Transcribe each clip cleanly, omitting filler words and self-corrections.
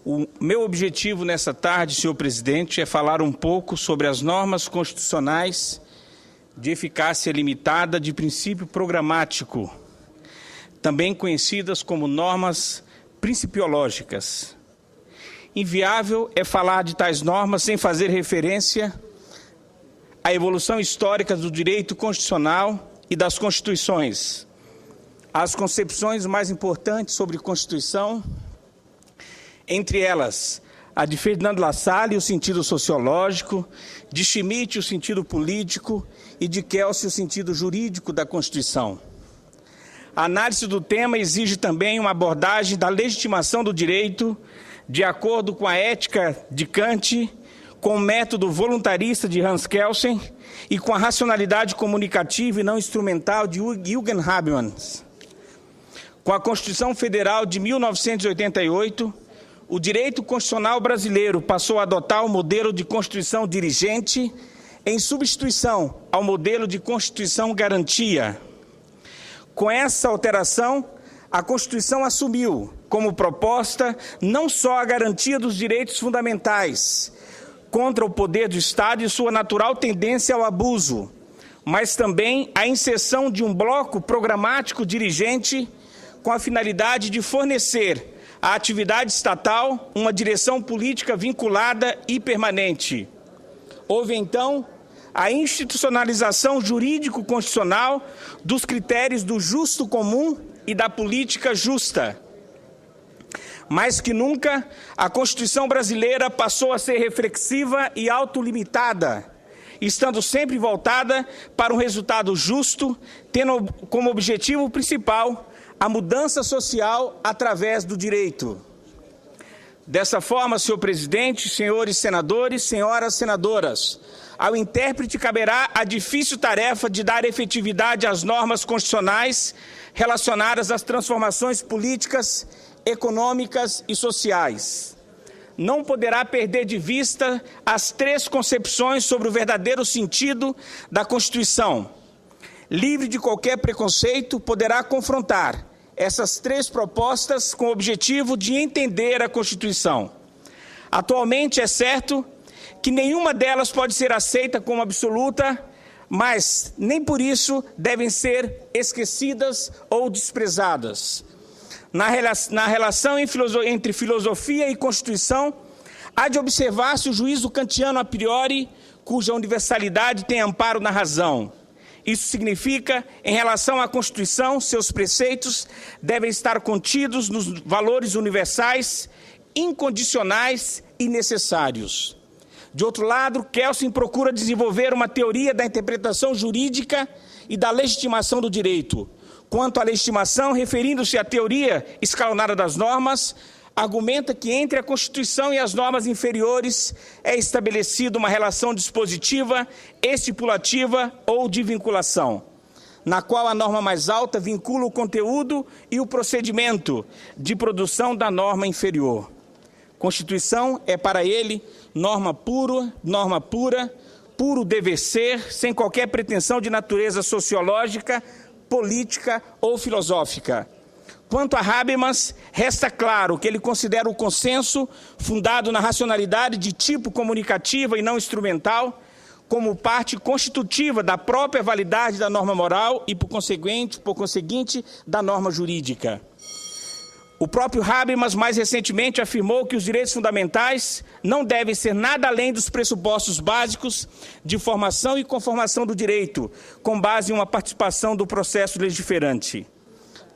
O meu objetivo nessa tarde, senhor presidente, é falar um pouco sobre as normas constitucionais de eficácia limitada de princípio programático, também conhecidas como normas principiológicas. Inviável é falar de tais normas sem fazer referência à evolução histórica do direito constitucional e das constituições. As concepções mais importantes sobre Constituição, entre elas a de Ferdinand Lassalle, o sentido sociológico, de Schmitt, o sentido político, e de Kelsey, o sentido jurídico da Constituição. A análise do tema exige também uma abordagem da legitimação do direito, de acordo com a ética de Kant, com o método voluntarista de Hans Kelsen e com a racionalidade comunicativa e não instrumental de Jürgen Habermas. Com a Constituição Federal de 1988, o direito constitucional brasileiro passou a adotar o modelo de Constituição dirigente em substituição ao modelo de Constituição garantia. Com essa alteração, a Constituição assumiu como proposta não só a garantia dos direitos fundamentais contra o poder do Estado e sua natural tendência ao abuso, mas também a inserção de um bloco programático dirigente com a finalidade de fornecer à atividade estatal uma direção política vinculada e permanente. Houve, então, a institucionalização jurídico-constitucional dos critérios do justo comum e da política justa. Mais que nunca, a Constituição brasileira passou a ser reflexiva e autolimitada, estando sempre voltada para um resultado justo, tendo como objetivo principal a mudança social através do direito. Dessa forma, senhor presidente, senhores senadores, senhoras senadoras, ao intérprete caberá a difícil tarefa de dar efetividade às normas constitucionais relacionadas às transformações políticas, econômicas e sociais. Não poderá perder de vista as três concepções sobre o verdadeiro sentido da Constituição. Livre de qualquer preconceito, poderá confrontar essas três propostas com o objetivo de entender a Constituição. Atualmente, é certo que nenhuma delas pode ser aceita como absoluta, mas nem por isso devem ser esquecidas ou desprezadas. Na relação entre filosofia e Constituição, há de observar-se o juízo kantiano a priori, cuja universalidade tem amparo na razão. Isso significa, em relação à Constituição, seus preceitos devem estar contidos nos valores universais, incondicionais e necessários. De outro lado, Kelsen procura desenvolver uma teoria da interpretação jurídica e da legitimação do direito. Quanto à legitimação, referindo-se à teoria escalonada das normas, argumenta que entre a Constituição e as normas inferiores é estabelecida uma relação dispositiva, estipulativa ou de vinculação, na qual a norma mais alta vincula o conteúdo e o procedimento de produção da norma inferior. Constituição é para ele norma pura, puro dever ser, sem qualquer pretensão de natureza sociológica, política ou filosófica. Quanto a Habermas, resta claro que ele considera o consenso, fundado na racionalidade de tipo comunicativa e não instrumental, como parte constitutiva da própria validade da norma moral e, por conseguinte, da norma jurídica. O próprio Habermas, mais recentemente, afirmou que os direitos fundamentais não devem ser nada além dos pressupostos básicos de formação e conformação do direito, com base em uma participação do processo legiferante.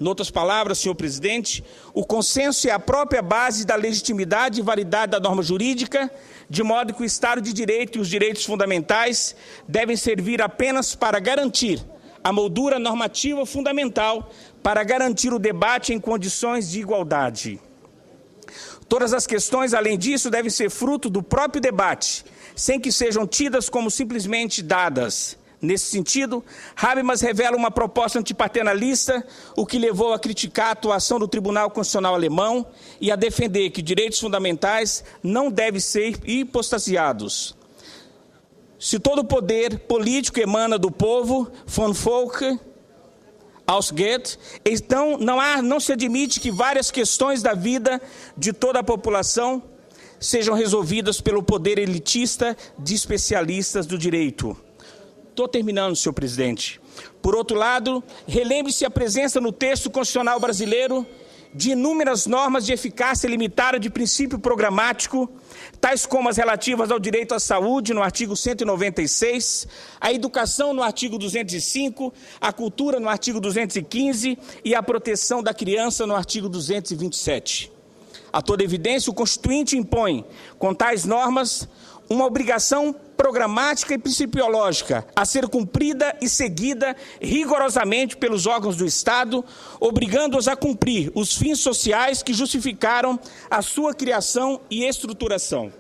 Em outras palavras, senhor presidente, o consenso é a própria base da legitimidade e validade da norma jurídica, de modo que o Estado de Direito e os direitos fundamentais devem servir apenas para garantir a moldura normativa fundamental, para garantir o debate em condições de igualdade. Todas as questões, além disso, devem ser fruto do próprio debate, sem que sejam tidas como simplesmente dadas. Nesse sentido, Habermas revela uma proposta antipaternalista, o que levou a criticar a atuação do Tribunal Constitucional Alemão e a defender que direitos fundamentais não devem ser hipostasiados. Se todo o poder político emana do povo, von Volk, Ausgeht, então não se admite que várias questões da vida de toda a população sejam resolvidas pelo poder elitista de especialistas do direito. Estou terminando, senhor presidente. Por outro lado, relembre-se a presença no texto constitucional brasileiro de inúmeras normas de eficácia limitada de princípio programático, tais como as relativas ao direito à saúde, no artigo 196, à educação, no artigo 205, à cultura, no artigo 215 e à proteção da criança, no artigo 227. A toda evidência, o Constituinte impõe, com tais normas, uma obrigação programática e principiológica a ser cumprida e seguida rigorosamente pelos órgãos do Estado, obrigando-os a cumprir os fins sociais que justificaram a sua criação e estruturação.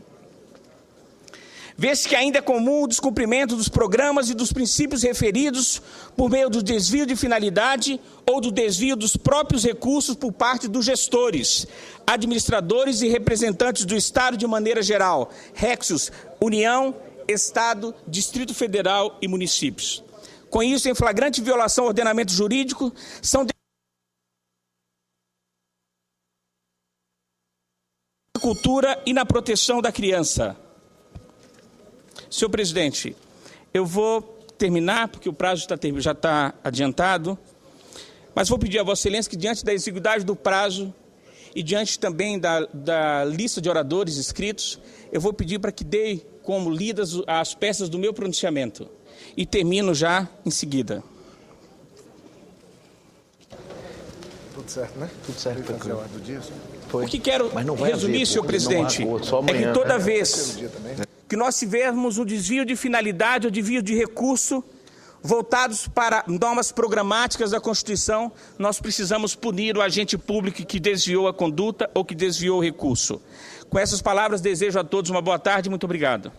Vê-se que ainda é comum o descumprimento dos programas e dos princípios referidos por meio do desvio de finalidade ou do desvio dos próprios recursos por parte dos gestores, administradores e representantes do Estado de maneira geral, Rexus, União, Estado, Distrito Federal e municípios. Com isso, em flagrante violação ao ordenamento jurídico, são na cultura e na proteção da criança. Senhor presidente, eu vou terminar, porque o prazo já está adiantado, mas vou pedir a Vossa Excelência que, diante da exiguidade do prazo e diante também da lista de oradores inscritos, eu vou pedir para que dê como lidas as peças do meu pronunciamento. E termino já em seguida. Tudo certo, né? Tudo certo. Do dia? O que quero resumir, senhor presidente, é que toda vez que nós tivermos um desvio de finalidade ou desvio de recurso voltados para normas programáticas da Constituição, nós precisamos punir o agente público que desviou a conduta ou que desviou o recurso. Com essas palavras, desejo a todos uma boa tarde e muito obrigado.